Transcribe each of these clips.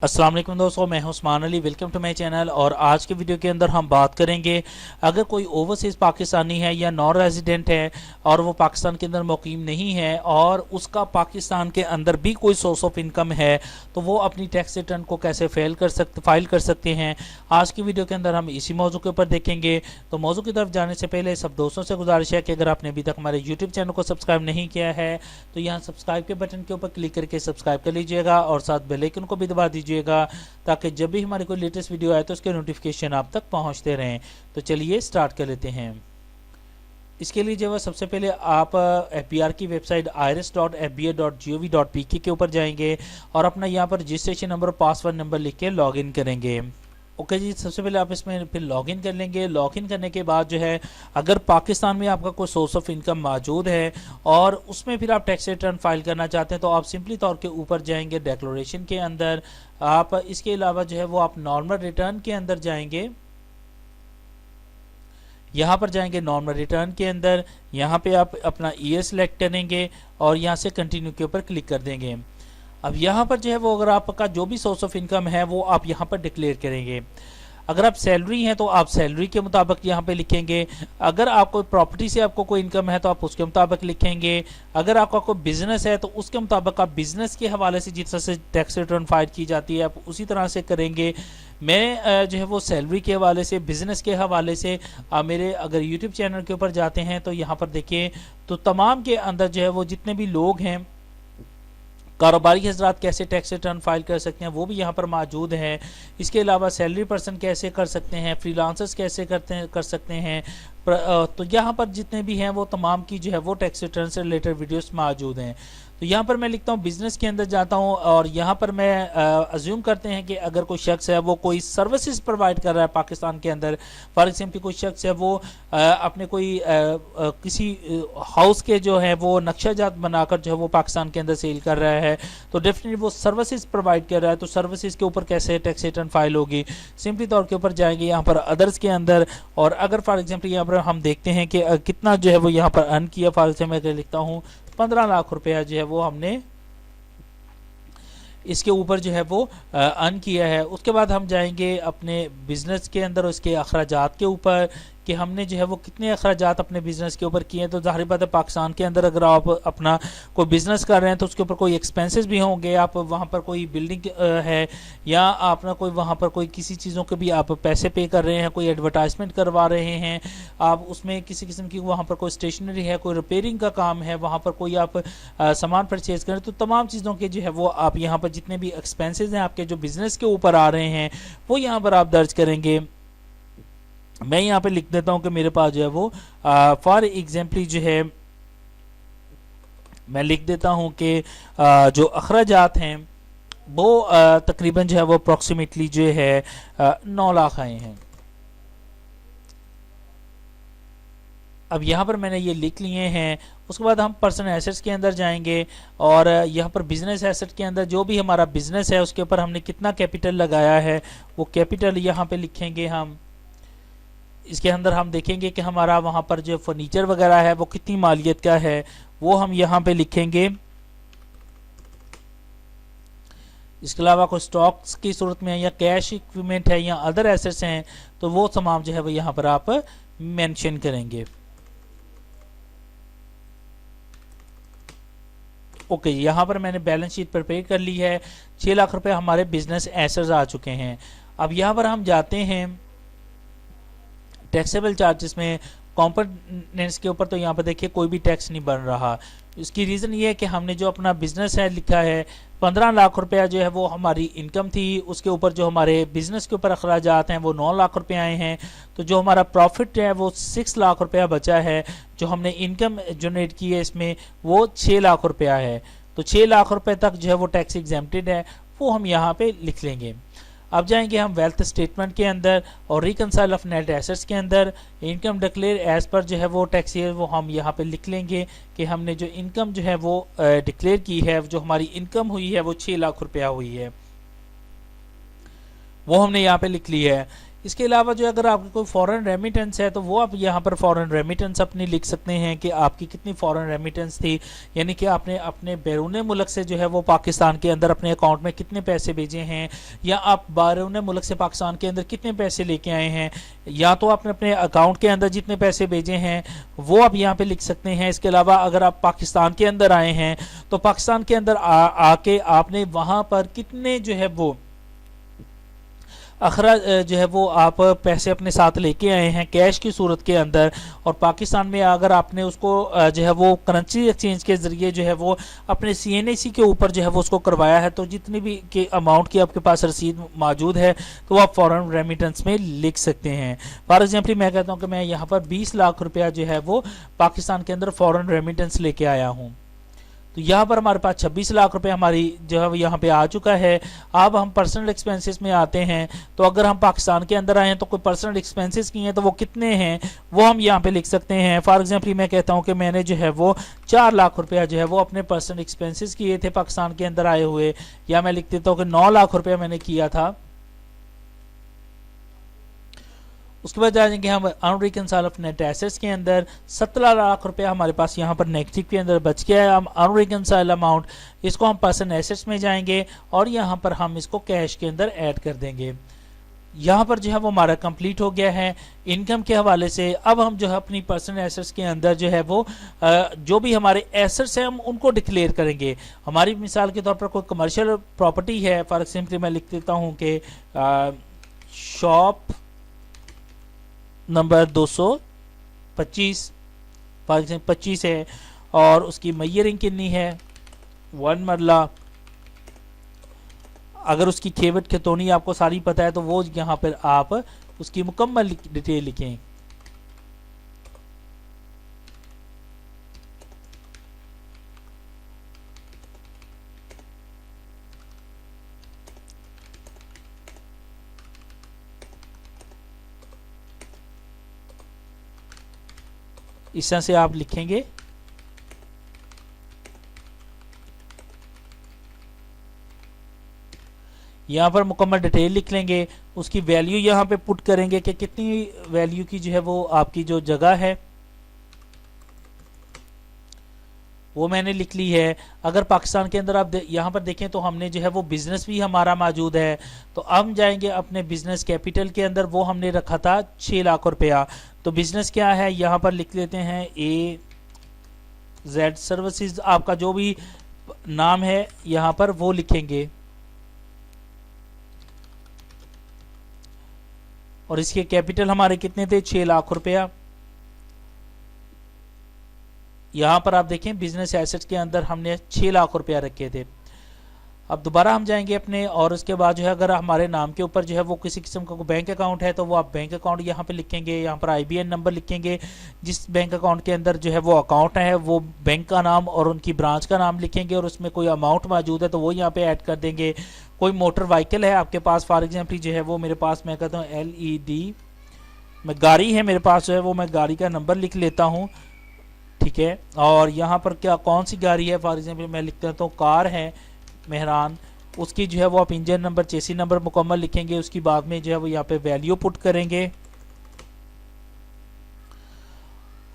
अस्सलाम वालेकुम दोस्तों, मैं हूं Usman Ali. Welcome to my channel. और आज के वीडियो के अंदर हम बात करेंगे, अगर कोई ओवरसीज़ पाकिस्तानी है या नॉन रेजिडेंट है और वो पाकिस्तान के अंदर मुकीम नहीं है और उसका पाकिस्तान के अंदर भी कोई सोर्स ऑफ इनकम है, तो वो अपनी टैक्स रिटर्न को कैसे फाइल कर सकते हैं। आज की वीडियो के अंदर हम इसी मौजू के ऊपर देखेंगे। तो मौजू की तरफ जाने से पहले सब दोस्तों से गुजारिश है कि अगर आपने अभी तक हमारे यूट्यूब चैनल को सब्सक्राइब नहीं किया है तो यहाँ सब्सक्राइब के बटन के ऊपर क्लिक करके सब्सक्राइब कर लीजिएगा और साथ बेल आइकन को भी दबा दीजिएगा ताकि जब भी हमारी कोई लेटेस्ट वीडियो आए तो उसके नोटिफिकेशन आप तक पहुंचते रहें। तो चलिए स्टार्ट कर लेते हैं। इसके लिए जो है सबसे पहले आप FBR की वेबसाइट iris.fba.gov.pk के ऊपर जाएंगे और अपना यहाँ पर रजिस्ट्रेशन नंबर और पासवर्ड नंबर लिख के लॉग इन करेंगे। ओके जी, सबसे पहले आप इसमें फिर लॉगिन कर लेंगे। लॉगिन करने के बाद जो है, अगर पाकिस्तान में आपका कोई सोर्स ऑफ इनकम मौजूद है और उसमें फिर आप टैक्स रिटर्न फाइल करना चाहते हैं तो आप सिंपली तौर के ऊपर जाएंगे डिक्लेरेशन के अंदर। आप इसके अलावा जो है वो आप नॉर्मल रिटर्न के अंदर जाएंगे। यहाँ पर जाएंगे नॉर्मल रिटर्न के अंदर, यहाँ पे आप अपना ईयर सेलेक्ट करेंगे और यहाँ से कंटिन्यू के ऊपर क्लिक कर देंगे। अब यहाँ पर जो है वो अगर आपका जो भी सोर्स ऑफ इनकम है वो आप यहाँ पर डिक्लेयर करेंगे। अगर आप सैलरी हैं तो आप सैलरी के मुताबिक यहाँ पे लिखेंगे। अगर आपको प्रॉपर्टी से आपको कोई इनकम है तो आप उसके मुताबिक लिखेंगे। अगर आपका कोई बिजनेस है तो उसके मुताबिक आप बिजनेस के हवाले से जिस तरह से टैक्स रिटर्न फाइल की जाती है आप उसी तरह से करेंगे। मैं जो है वो सैलरी के हवाले से, बिजनेस के हवाले से मेरे अगर यूट्यूब चैनल के ऊपर जाते हैं तो यहाँ पर देखिए तो तमाम के अंदर जो है वो जितने भी लोग हैं, कारोबारी हजरात कैसे टैक्स रिटर्न फाइल कर सकते हैं वो भी यहाँ पर मौजूद है। इसके अलावा सैलरी पर्सन कैसे कर सकते हैं, फ्रीलांसर्स कैसे कर सकते हैं। तो यहाँ पर जितने भी हैं वो तमाम की जो है वो टैक्स रिटर्न से रिलेटेड वीडियोस मौजूद हैं। तो यहाँ पर मैं लिखता हूँ बिजनेस के अंदर जाता हूँ और यहाँ पर मैं अज्यूम करते हैं कि अगर कोई शख्स है वो कोई सर्विसेज प्रोवाइड कर रहा है पाकिस्तान के अंदर। फॉर एग्जाम्पल कोई शख्स है वो अपने कोई किसी हाउस के जो है वो नक्शाजात बनाकर जो है वो पाकिस्तान के अंदर सेल कर रहा है, तो डेफिनेटली वो सर्विसेज प्रोवाइड कर रहा है। तो सर्विसेज के ऊपर कैसे टैक्स रिटर्न फाइल होगी, सिंपली तौर के ऊपर जाएंगे यहाँ पर अदर्स के अंदर। और अगर फॉर एग्जाम्पल यहाँ पर हम देखते हैं कि कितना जो है वो यहाँ पर अर्न किया, फॉर एग्जाम्पल मैं लिखता हूँ 15 लाख रुपया जो है वो हमने इसके ऊपर जो है वो अर्न किया है। उसके बाद हम जाएंगे अपने बिजनेस के अंदर उसके अखराजात के ऊपर कि हमने जो है वो कितने अखराजात अपने बिजनेस के ऊपर किए हैं। तो जाहिर बात है पाकिस्तान के अंदर अगर आप अपना कोई बिजनेस कर रहे हैं तो उसके ऊपर कोई एक्सपेंसेस भी होंगे। आप वहाँ पर कोई बिल्डिंग है या आपने कोई वहाँ पर कोई किसी चीज़ों के भी आप पैसे पे कर रहे हैं, कोई एडवर्टाइजमेंट करवा रहे हैं, आप उसमें किसी किस्म की वहाँ पर कोई स्टेशनरी है, कोई रिपेयरिंग का काम है, वहाँ पर कोई आप सामान परचेज करें, तो तमाम चीज़ों के जो है वो आप यहाँ पर जितने भी एक्सपेंसेस हैं आपके जो बिजनेस के ऊपर आ रहे हैं वो यहाँ पर आप दर्ज करेंगे। मैं यहाँ पे लिख देता हूँ कि मेरे पास जो है वो फॉर एग्जाम्पल जो है मैं लिख देता हूँ कि जो अखराजात हैं वो तकरीबन जो है वो अप्रॉक्सीमेटली जो है 9 लाख आए हैं। अब यहाँ पर मैंने ये लिख लिए हैं। उसके बाद हम पर्सनल एसेट्स के अंदर जाएंगे और यहाँ पर बिजनेस एसेट के अंदर जो भी हमारा बिजनेस है उसके ऊपर हमने कितना कैपिटल लगाया है वो कैपिटल यहाँ पे लिखेंगे हम। इसके अंदर हम देखेंगे कि हमारा वहाँ पर जो फर्नीचर वगैरह है वो कितनी मालियत का है वो हम यहाँ पे लिखेंगे। इसके अलावा कोई स्टॉक्स की सूरत में या कैश इक्विपमेंट है या अदर एसेट्स हैं तो वो तमाम जो है वो यहाँ पर आप मेंशन करेंगे। ओके, यहाँ पर मैंने बैलेंस शीट प्रिपेयर कर ली है। 6 लाख रुपए हमारे बिजनेस एसेट्स आ चुके हैं। अब यहाँ पर हम जाते हैं टैक्सेबल चार्जेस में कंपोनेंट्स के ऊपर, तो यहाँ पर देखिए कोई भी टैक्स नहीं बन रहा। इसकी रीज़न ये है कि हमने जो अपना बिजनेस है लिखा है 15 लाख रुपया जो है वो हमारी इनकम थी, उसके ऊपर जो हमारे बिजनेस के ऊपर अखराजात हैं वो 9 लाख रुपए आए हैं। तो जो हमारा प्रॉफिट है वो 6 लाख रुपया बचा है। जो हमने इनकम जनरेट की है इसमें वो 6 लाख रुपया है। तो 6 लाख रुपए तक जो है वो टैक्स एग्जेम्प्टेड है, वो हम यहाँ पे लिख लेंगे। अब जाएंगे हम वेल्थ स्टेटमेंट के अंदर और रिकंसाइल ऑफ नेट एसेट्स के अंदर इनकम डिक्लेयर एज पर जो है वो टैक्स ईयर वो हम यहाँ पे लिख लेंगे कि हमने जो इनकम जो है वो डिक्लेयर की है, जो हमारी इनकम हुई है वो 6 लाख रुपया हुई है, वो हमने यहाँ पे लिख ली है। इसके अलावा जो अगर आपकी कोई फॉरेन रेमिटेंस है तो वो आप यहाँ पर फॉरेन रेमिटेंस अपनी लिख सकते हैं कि आपकी कितनी फॉरेन रेमिटेंस थी, यानी कि आपने अपने बैरून मुल्क से जो है वो पाकिस्तान के अंदर अपने अकाउंट में कितने पैसे भेजे हैं, या आप बैरून मुल्क से पाकिस्तान के अंदर कितने पैसे लेके आए हैं, या तो आपने अपने अकाउंट के अंदर जितने पैसे भेजे हैं वो आप यहाँ पे लिख सकते हैं। इसके अलावा अगर आप पाकिस्तान के अंदर आए हैं तो पाकिस्तान के अंदर आके आपने वहाँ पर कितने जो है वो अखराज जो है वो आप पैसे अपने साथ लेके आए हैं कैश की सूरत के अंदर, और पाकिस्तान में अगर आपने उसको जो है वो करेंसी एक्सचेंज के ज़रिए जो है वो अपने CNAC के ऊपर जो है वो उसको करवाया है, तो जितनी भी के अमाउंट की आपके पास रसीद मौजूद है तो आप फॉरेन रेमिटेंस में लिख सकते हैं। फॉर एग्जाम्पल मैं कहता हूँ कि मैं यहाँ पर 20 लाख रुपया जो है वो पाकिस्तान के अंदर फॉरेन रेमिटेंस लेके आया हूँ, तो यहाँ पर हमारे पास 26 लाख रुपए हमारी जो है यहाँ पे आ चुका है। अब हम पर्सनल एक्सपेंसेस में आते हैं, तो अगर हम पाकिस्तान के अंदर आए हैं तो कोई पर्सनल एक्सपेंसेस किए हैं तो वो कितने हैं वो हम यहाँ पे लिख सकते हैं। फॉर एग्जांपल मैं कहता हूँ कि मैंने जो है वो 4 लाख रुपया जो है वो अपने पर्सनल एक्सपेंसेस किए थे पाकिस्तान के अंदर आए हुए, या मैं लिख देता हूँ कि 9 लाख रुपया मैंने किया था। उसके बाद जाएंगे हम अनरिकंसाइल्ड ऑफ नेट एसेट्स के अंदर 17 लाख रुपया हमारे पास यहाँ पर नेगेटिव के अंदर बच गया है। हम अनरिकंसाइल्ड अमाउंट इसको हम पर्सन एसेट्स में जाएंगे और यहाँ पर हम इसको कैश के अंदर ऐड कर देंगे। यहाँ पर जो है वो हमारा कंप्लीट हो गया है इनकम के हवाले से। अब हम जो है अपनी पर्सनल एसेट्स के अंदर जो है वो जो भी हमारे एसेट्स हैं हम उनको डिक्लेयर करेंगे। हमारी मिसाल के तौर पर कोई कमर्शियल प्रॉपर्टी है, फॉर एग्जाम्पल मैं लिख देता हूँ कि शॉप नंबर 225 फॉर एग्जाम्पल 25 है और उसकी मैयरिंग कितनी है 1 मरला। अगर उसकी खेवट खतौनी आपको सारी पता है तो वो यहाँ पर आप उसकी मुकम्मल डिटेल लिखें। इस तरह से आप लिखेंगे। यहाँ पर मुकम्मल डिटेल लिख लेंगे, उसकी वैल्यू यहाँ पे पुट करेंगे कि कितनी वैल्यू की जो है वो आपकी जो जगह है वो मैंने लिख ली है। अगर पाकिस्तान के अंदर आप यहाँ पर देखें तो हमने जो है वो बिजनेस भी हमारा मौजूद है, तो हम जाएंगे अपने बिजनेस कैपिटल के अंदर, वो हमने रखा था 6 लाख रुपया। तो बिजनेस क्या है यहाँ पर लिख लेते हैं AZ सर्विसेज, आपका जो भी नाम है यहाँ पर वो लिखेंगे और इसके कैपिटल हमारे कितने थे 6 लाख रुपया। यहाँ पर आप देखें बिजनेस एसेट्स के अंदर हमने 6 लाख रुपया रखे थे। अब दोबारा हम जाएंगे अपने और उसके बाद जो है अगर हमारे नाम के ऊपर जो है वो किसी किस्म का बैंक अकाउंट है तो वो आप बैंक अकाउंट यहाँ पे लिखेंगे, यहाँ पर IBN नंबर लिखेंगे, जिस बैंक अकाउंट के अंदर जो है वो अकाउंट है वो बैंक का नाम और उनकी ब्रांच का नाम लिखेंगे और उसमें कोई अमाउंट मौजूद है तो वो यहाँ पे ऐड कर देंगे। कोई मोटर व्हीकल है आपके पास, फॉर एग्जाम्पल जो है वो मेरे पास मैं कहता हूँ LED मैं गाड़ी है मेरे पास जो है वो मैं गाड़ी का नंबर लिख लेता हूँ, ठीक है। और यहाँ पर क्या कौन सी गाड़ी है, फॉर एग्जाम्पल मैं लिख देता हूँ कार है मेहरान, उसकी जो है वो आप इंजन नंबर चेसी नंबर मुकम्मल लिखेंगे। उसकी बाद में जो है वो यहाँ पे वैल्यू पुट करेंगे।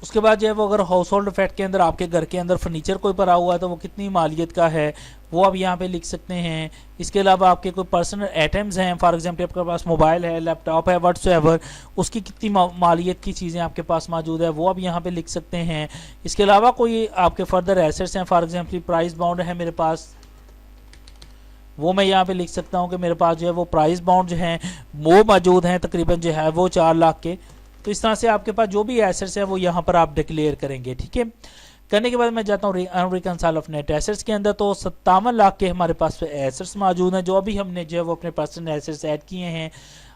उसके बाद जो है वो अगर हाउस होल्ड इफेक्ट के अंदर आपके घर के अंदर फर्नीचर कोई पड़ा हुआ है तो वो कितनी मालियत का है वो आप यहाँ पे लिख सकते हैं। इसके अलावा आपके कोई पर्सनल आइटम्स हैं, फॉर एग्जांपल आपके पास मोबाइल है, लैपटॉप है, व्हाट्सएवर, उसकी कितनी मालियत की चीज़ें आपके पास मौजूद है वो आप यहाँ पे लिख सकते हैं। इसके अलावा कोई आपके फर्दर एसेट्स हैं, फॉर एग्जाम्पल प्राइस बाउंड है मेरे पास, वो मैं यहाँ पे लिख सकता हूँ कि मेरे पास जो है वो प्राइस बाउंड जो हैं वो मौजूद हैं तकरीबन जो है वो 4 लाख के। तो इस तरह से आपके पास जो भी एसेट्स है वो यहाँ पर आप डिक्लेयर करेंगे, ठीक है। करने के बाद मैं जाता हूँ अनरिकंसाइल्ड ऑफ नेट एसेट्स के अंदर, तो 57 लाख के हमारे पास एसेट्स मौजूद हैं जो अभी हमने जो है वो अपने पर्सनल एसेट्स ऐड किए हैं।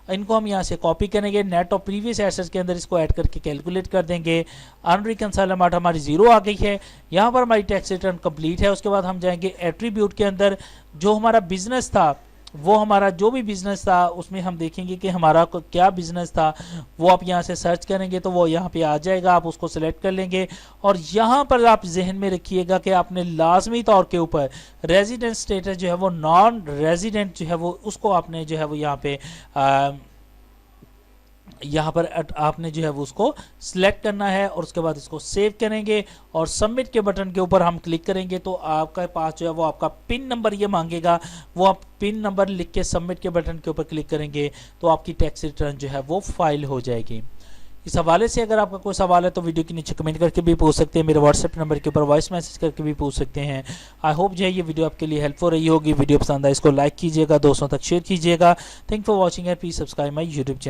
इनको हम यहाँ से कॉपी करेंगे, नेट ऑफ प्रीवियस एसेट्स के अंदर इसको ऐड करके कैलकुलेट कर देंगे। अनरिकंसाइल्ड अमाउंट हमारी 0 आ गई है। यहाँ पर हमारी टैक्स रिटर्न कंप्लीट है। उसके बाद हम जाएंगे एट्रीब्यूट के अंदर, जो हमारा बिजनेस था वो हमारा जो भी बिजनेस था उसमें हम देखेंगे कि हमारा क्या बिजनेस था, वो आप यहाँ से सर्च करेंगे तो वो यहाँ पे आ जाएगा, आप उसको सिलेक्ट कर लेंगे। और यहाँ पर आप जहन में रखिएगा कि आपने लाजमी तौर के ऊपर रेजिडेंट स्टेटस जो है वो नॉन रेजिडेंट जो है वो उसको आपने जो है वो यहाँ पे यहाँ पर आपने जो है वो उसको सिलेक्ट करना है और उसके बाद इसको सेव करेंगे और सबमिट के बटन के ऊपर हम क्लिक करेंगे तो आपके पास जो है वो आपका पिन नंबर ये मांगेगा, वो आप पिन नंबर लिख के सबमिट के बटन के ऊपर क्लिक करेंगे तो आपकी टैक्स रिटर्न जो है वो फाइल हो जाएगी। इस हवाले से अगर आपका कोई सवाल है तो वीडियो के नीचे कमेंट करके भी पूछ सकते हैं, मेरे व्हाट्सएप नंबर के ऊपर वॉइस मैसेज करके भी पूछ सकते हैं। आई होप जो है ये वीडियो आपके लिए हेल्पफुल रही होगी। वीडियो पसंद आए इसको लाइक कीजिएगा, दोस्तों तक शेयर कीजिएगा। Thank for watching and please subscribe my YouTube channel.